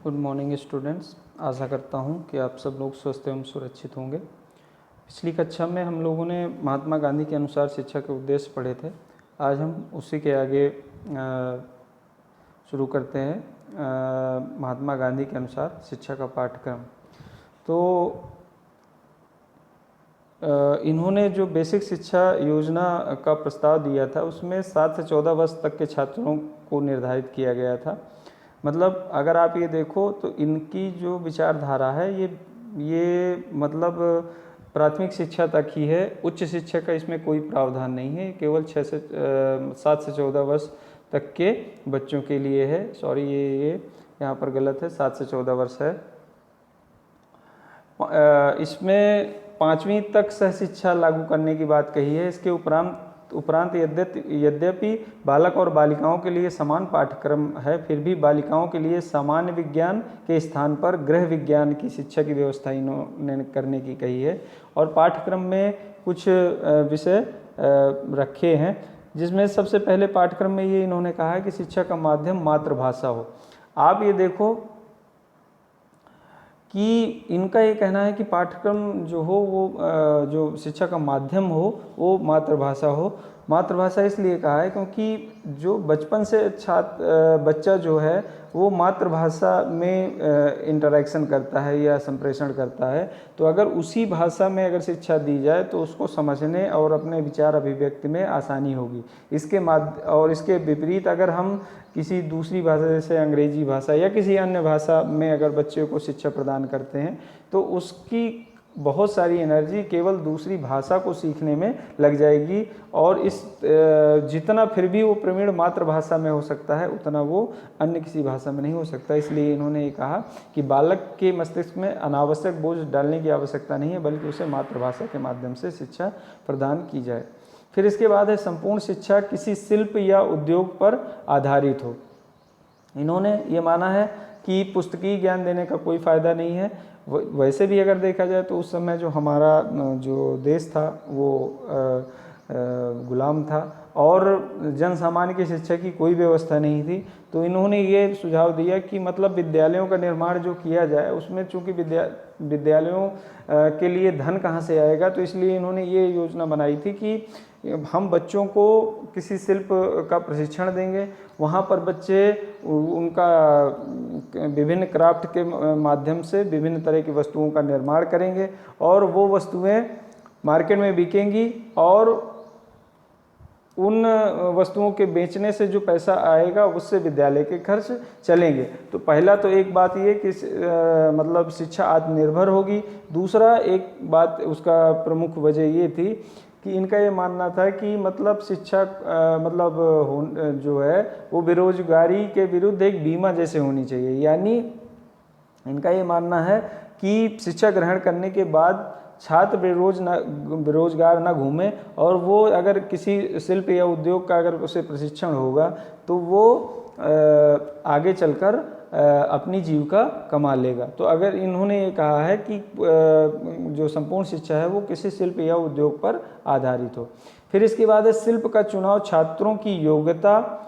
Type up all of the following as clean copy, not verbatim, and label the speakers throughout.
Speaker 1: Good morning students. आशा करता हूँ कि आप सब लोग स्वस्थ एवं सुरक्षित होंगे। पिछली कक्षा में हम लोगों ने महात्मा गांधी के अनुसार शिक्षा के उद्देश्य पढ़े थे। आज हम उसी के आगे शुरू करते हैं महात्मा गांधी के अनुसार शिक्षा का पाठ्यक्रम। तो इन्होंने जो बेसिक शिक्षा योजना का प्रस्ताव दिया था उसमें 7 से 14 वर्ष तक के छात्रों को निर्धारित किया गया था। मतलब अगर आप ये देखो तो इनकी जो विचारधारा है ये मतलब प्राथमिक शिक्षा तक ही है। उच्च शिक्षा का इसमें कोई प्रावधान नहीं है, केवल 7 से 14 वर्ष तक के बच्चों के लिए है। सॉरी, ये यहाँ पर गलत है, 7 से 14 वर्ष है। इसमें 5वीं तक सह शिक्षा लागू करने की बात कही है। इसके उपरांत यद्यपि बालक और बालिकाओं के लिए समान पाठ्यक्रम है, फिर भी बालिकाओं के लिए सामान्य विज्ञान के स्थान पर गृह विज्ञान की शिक्षा की व्यवस्था इन्होंने करने की कही है। और पाठ्यक्रम में कुछ विषय रखे हैं, जिसमें सबसे पहले पाठ्यक्रम में ये इन्होंने कहा है कि शिक्षा का माध्यम मातृभाषा हो। आप ये देखो कि इनका ये कहना है कि पाठ्यक्रम जो हो वो जो शिक्षा का माध्यम हो वो मातृभाषा हो। मातृभाषा इसलिए कहा है क्योंकि जो बचपन से बच्चा जो है वो मातृभाषा में इंटरेक्शन करता है या संप्रेषण करता है, तो अगर उसी भाषा में अगर शिक्षा दी जाए तो उसको समझने और अपने विचार अभिव्यक्ति में आसानी होगी। और इसके विपरीत अगर हम किसी दूसरी भाषा जैसे अंग्रेजी भाषा या किसी अन्य भाषा में अगर बच्चे को शिक्षा प्रदान करते हैं तो उसकी बहुत सारी एनर्जी केवल दूसरी भाषा को सीखने में लग जाएगी, और जितना फिर भी वो प्रवीण मातृभाषा में हो सकता है उतना वो अन्य किसी भाषा में नहीं हो सकता। इसलिए इन्होंने ये कहा कि बालक के मस्तिष्क में अनावश्यक बोझ डालने की आवश्यकता नहीं है, बल्कि उसे मातृभाषा के माध्यम से शिक्षा प्रदान की जाए। फिर इसके बाद है संपूर्ण शिक्षा किसी शिल्प या उद्योग पर आधारित हो। इन्होंने ये माना है कि पुस्तकीय ज्ञान देने का कोई फ़ायदा नहीं है। वैसे भी अगर देखा जाए तो उस समय जो हमारा जो देश था वो गुलाम था और जन सामान्य की शिक्षा की कोई व्यवस्था नहीं थी। तो इन्होंने ये सुझाव दिया कि मतलब विद्यालयों का निर्माण जो किया जाए उसमें चूँकि विद्यालयों के लिए धन कहाँ से आएगा, तो इसलिए इन्होंने ये योजना बनाई थी कि हम बच्चों को किसी शिल्प का प्रशिक्षण देंगे। वहाँ पर बच्चे उनका विभिन्न क्राफ्ट के माध्यम से विभिन्न तरह की वस्तुओं का निर्माण करेंगे और वो वस्तुएं मार्केट में बिकेंगी और उन वस्तुओं के बेचने से जो पैसा आएगा उससे विद्यालय के खर्च चलेंगे। तो पहला तो एक बात ये कि मतलब शिक्षा आत्मनिर्भर होगी। दूसरा एक बात उसका प्रमुख वजह ये थी कि इनका ये मानना था कि मतलब शिक्षा जो है वो बेरोजगारी के विरुद्ध एक बीमा जैसे होनी चाहिए। यानी इनका ये मानना है कि शिक्षा ग्रहण करने के बाद छात्र बेरोजगार ना घूमे, और वो अगर किसी शिल्प या उद्योग का अगर उसे प्रशिक्षण होगा तो वो आगे चलकर अपनी जीविका कमा लेगा। तो अगर इन्होंने ये कहा है कि जो संपूर्ण शिक्षा है वो किसी शिल्प या उद्योग पर आधारित हो। फिर इसके बाद है शिल्प का चुनाव छात्रों की योग्यता,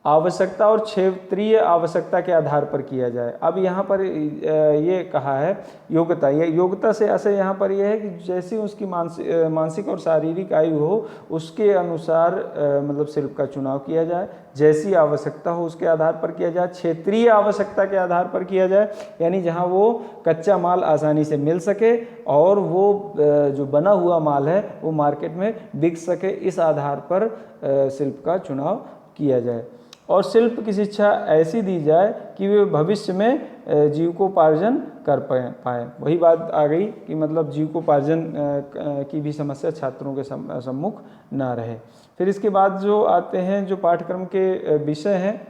Speaker 1: आवश्यकता और क्षेत्रीय आवश्यकता के आधार पर किया जाए। अब यहाँ पर ये कहा है योग्यता से ऐसे यहाँ पर यह है कि जैसी उसकी मानसिक और शारीरिक आयु हो उसके अनुसार मतलब शिल्प का चुनाव किया जाए। जैसी आवश्यकता हो उसके आधार पर किया जाए। क्षेत्रीय आवश्यकता के आधार पर किया जाए, यानी जहाँ वो कच्चा माल आसानी से मिल सके और वो जो बना हुआ माल है वो मार्केट में बिक सके, इस आधार पर शिल्प का चुनाव किया जाए। और शिल्प की शिक्षा ऐसी दी जाए कि वे भविष्य में जीविकोपार्जन कर पाए। वही बात आ गई कि मतलब जीविकोपार्जन की भी समस्या छात्रों के सम्मुख ना रहे। फिर इसके बाद जो आते हैं जो पाठ्यक्रम के विषय हैं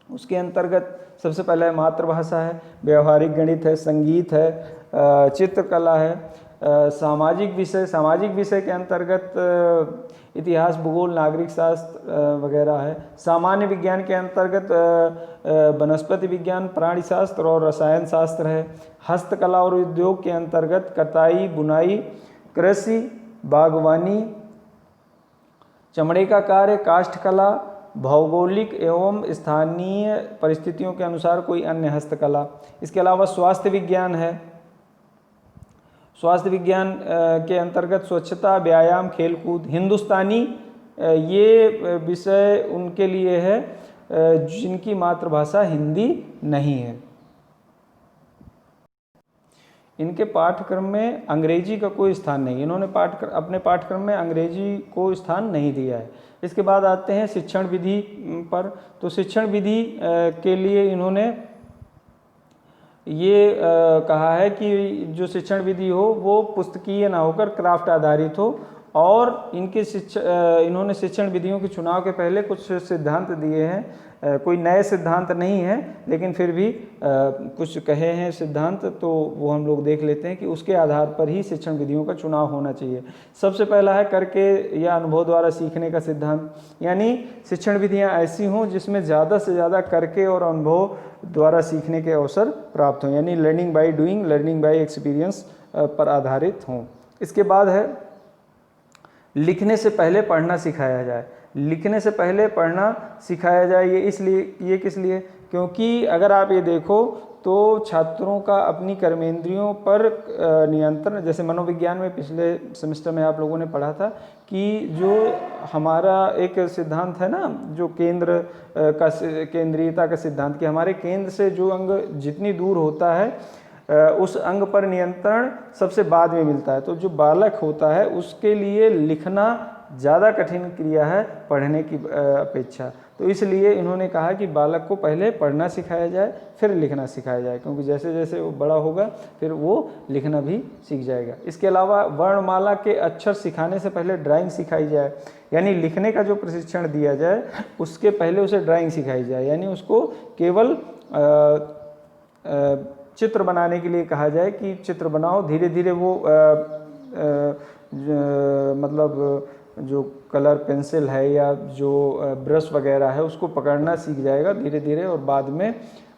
Speaker 1: उसके अंतर्गत सबसे पहले है मातृभाषा है, व्यवहारिक गणित है, संगीत है, चित्रकला है, सामाजिक विषय के अंतर्गत इतिहास, भूगोल, नागरिक शास्त्र वगैरह है। सामान्य विज्ञान के अंतर्गत वनस्पति विज्ञान, प्राणी शास्त्र और रसायन शास्त्र है। हस्तकला और उद्योग के अंतर्गत कताई, बुनाई, कृषि, बागवानी, चमड़े का कार्य, काष्ठ कला, भौगोलिक एवं स्थानीय परिस्थितियों के अनुसार कोई अन्य हस्तकला। इसके अलावा स्वास्थ्य विज्ञान है। स्वास्थ्य विज्ञान के अंतर्गत स्वच्छता, व्यायाम, खेलकूद, हिंदुस्तानी ये विषय उनके लिए है जिनकी मातृभाषा हिंदी नहीं है। इनके पाठ्यक्रम में अंग्रेजी का कोई स्थान नहीं, इन्होंने अपने पाठ्यक्रम में अंग्रेजी को स्थान नहीं दिया है। इसके बाद आते हैं शिक्षण विधि पर। तो शिक्षण विधि के लिए इन्होंने ये कहा है कि जो शिक्षण विधि हो वो पुस्तकीय ना होकर क्राफ्ट आधारित हो, और इन्होंने शिक्षण विधियों के चुनाव के पहले कुछ सिद्धांत दिए हैं। कोई नए सिद्धांत नहीं है, लेकिन फिर भी कुछ कहे हैं सिद्धांत, तो वो हम लोग देख लेते हैं कि उसके आधार पर ही शिक्षण विधियों का चुनाव होना चाहिए। सबसे पहला है करके या अनुभव द्वारा सीखने का सिद्धांत, यानी शिक्षण विधियां ऐसी हों जिसमें ज़्यादा से ज़्यादा करके और अनुभव द्वारा सीखने के अवसर प्राप्त हों, यानी learning by doing, learning by experience पर आधारित हों। इसके बाद है लिखने से पहले पढ़ना सिखाया जाए। लिखने से पहले पढ़ना सिखाया जाए, ये किस लिए? क्योंकि अगर आप ये देखो तो छात्रों का अपनी कर्मेंद्रियों पर नियंत्रण, जैसे मनोविज्ञान में पिछले सेमेस्टर में आप लोगों ने पढ़ा था कि जो हमारा एक सिद्धांत है ना, जो केंद्रीयता का सिद्धांत, कि हमारे केंद्र से जो अंग जितनी दूर होता है उस अंग पर नियंत्रण सबसे बाद में मिलता है। तो जो बालक होता है उसके लिए लिखना ज़्यादा कठिन क्रिया है पढ़ने की अपेक्षा। तो इसलिए इन्होंने कहा कि बालक को पहले पढ़ना सिखाया जाए, फिर लिखना सिखाया जाए, क्योंकि जैसे जैसे वो बड़ा होगा फिर वो लिखना भी सीख जाएगा। इसके अलावा वर्णमाला के अक्षर सिखाने से पहले ड्राइंग सिखाई जाए, यानी लिखने का जो प्रशिक्षण दिया जाए उसके पहले उसे ड्राइंग सिखाई जाए, यानी उसको केवल चित्र बनाने के लिए कहा जाए कि चित्र बनाओ। धीरे धीरे वो मतलब जो कलर पेंसिल है या जो ब्रश वगैरह है उसको पकड़ना सीख जाएगा धीरे धीरे, और बाद में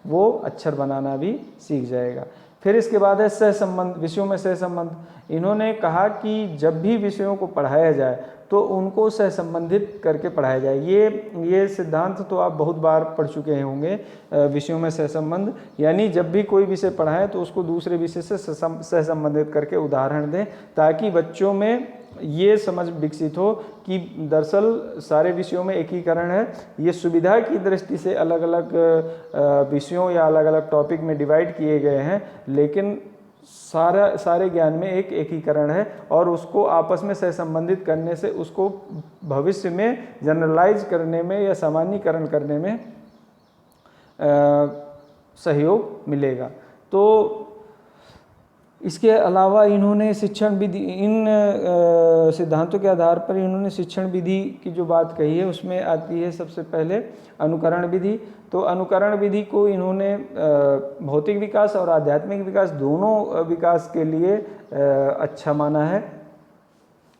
Speaker 1: वो अक्षर बनाना भी सीख जाएगा। फिर इसके बाद है सहसंबंध, विषयों में सहसंबंध। इन्होंने कहा कि जब भी विषयों को पढ़ाया जाए तो उनको सहसंबंधित करके पढ़ाया जाए। ये सिद्धांत तो आप बहुत बार पढ़ चुके होंगे, विषयों में सहसंबंध, यानी जब भी कोई विषय पढ़ाएं तो उसको दूसरे विषय से सहसंबंधित करके उदाहरण दें, ताकि बच्चों में ये समझ विकसित हो कि दरअसल सारे विषयों में एकीकरण है। ये सुविधा की दृष्टि से अलग अलग विषयों या अलग अलग टॉपिक में डिवाइड किए गए हैं, लेकिन सारे ज्ञान में एक एकीकरण है, और उसको आपस में सहसंबंधित करने से उसको भविष्य में जनरलाइज करने में या सामान्यीकरण करने में सहयोग मिलेगा। तो इसके अलावा इन्होंने शिक्षण विधि, इन सिद्धांतों के आधार पर इन्होंने शिक्षण विधि की जो बात कही है उसमें आती है सबसे पहले अनुकरण विधि। तो अनुकरण विधि को इन्होंने भौतिक विकास और आध्यात्मिक विकास दोनों विकास के लिए अच्छा माना है।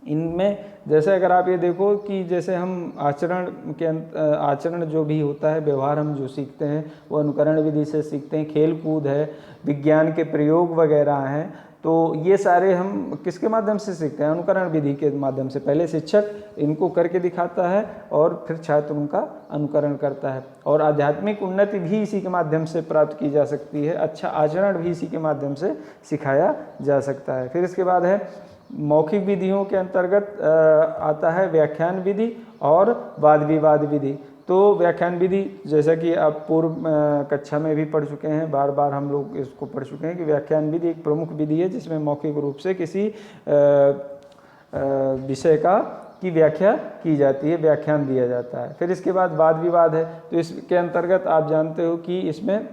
Speaker 1: इनमें जैसे अगर आप ये देखो कि जैसे हम आचरण जो भी होता है, व्यवहार हम जो सीखते हैं वो अनुकरण विधि से सीखते हैं। खेल कूद है, विज्ञान के प्रयोग वगैरह हैं, तो ये सारे हम किसके माध्यम से सीखते हैं? अनुकरण विधि के माध्यम से। पहले शिक्षक इनको करके दिखाता है और फिर छात्र उनका अनुकरण करता है। और आध्यात्मिक उन्नति भी इसी के माध्यम से प्राप्त की जा सकती है, अच्छा आचरण भी इसी के माध्यम से सिखाया जा सकता है। फिर इसके बाद है मौखिक विधियों के अंतर्गत आता है व्याख्यान विधि और वाद विवाद विधि। तो व्याख्यान विधि जैसा कि आप पूर्व कक्षा में भी पढ़ चुके हैं, बार बार हम लोग इसको पढ़ चुके हैं कि व्याख्यान विधि एक प्रमुख विधि है जिसमें मौखिक रूप से किसी विषय की व्याख्या की जाती है, व्याख्यान दिया जाता है। फिर इसके बाद वाद विवाद है, तो इसके अंतर्गत आप जानते हो कि इसमें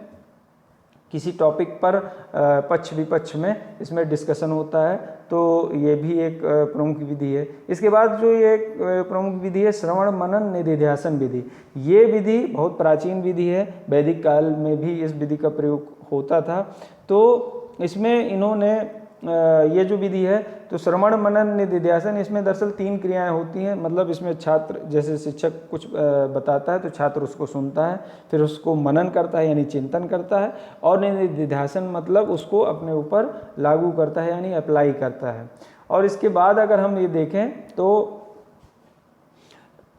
Speaker 1: किसी टॉपिक पर पक्ष विपक्ष में इसमें डिस्कशन होता है, तो ये भी एक प्रमुख विधि है। इसके बाद जो ये प्रमुख विधि है श्रवण मनन निधिध्यासन विधि। ये विधि बहुत प्राचीन विधि है, वैदिक काल में भी इस विधि का प्रयोग होता था। तो इसमें इन्होंने ये जो विधि है तो श्रवण मनन निधिध्यासन, इसमें दरअसल 3 क्रियाएं होती हैं। मतलब इसमें छात्र, जैसे शिक्षक कुछ बताता है तो छात्र उसको सुनता है, फिर उसको मनन करता है यानी चिंतन करता है, और निधिध्यासन मतलब उसको अपने ऊपर लागू करता है यानी अप्लाई करता है। और इसके बाद अगर हम ये देखें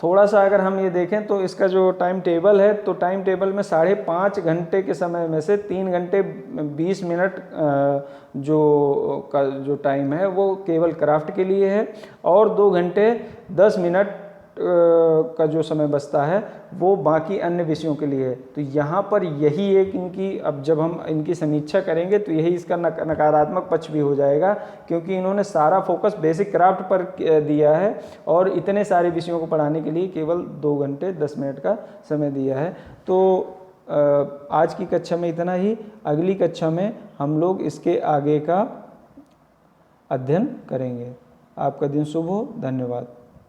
Speaker 1: थोड़ा सा अगर हम ये देखें तो इसका जो टाइम टेबल है, तो टाइम टेबल में 5.5 घंटे के समय में से 3 घंटे 20 मिनट जो टाइम है वो केवल क्राफ्ट के लिए है, और 2 घंटे 10 मिनट का जो समय बचता है वो बाकी अन्य विषयों के लिए है। तो यहाँ पर यही एक इनकी, अब जब हम इनकी समीक्षा करेंगे तो यही इसका नकारात्मक पक्ष भी हो जाएगा, क्योंकि इन्होंने सारा फोकस बेसिक क्राफ्ट पर दिया है और इतने सारे विषयों को पढ़ाने के लिए केवल 2 घंटे 10 मिनट का समय दिया है। तो आज की कक्षा में इतना ही। अगली कक्षा में हम लोग इसके आगे का अध्ययन करेंगे। आपका दिन शुभ हो। धन्यवाद।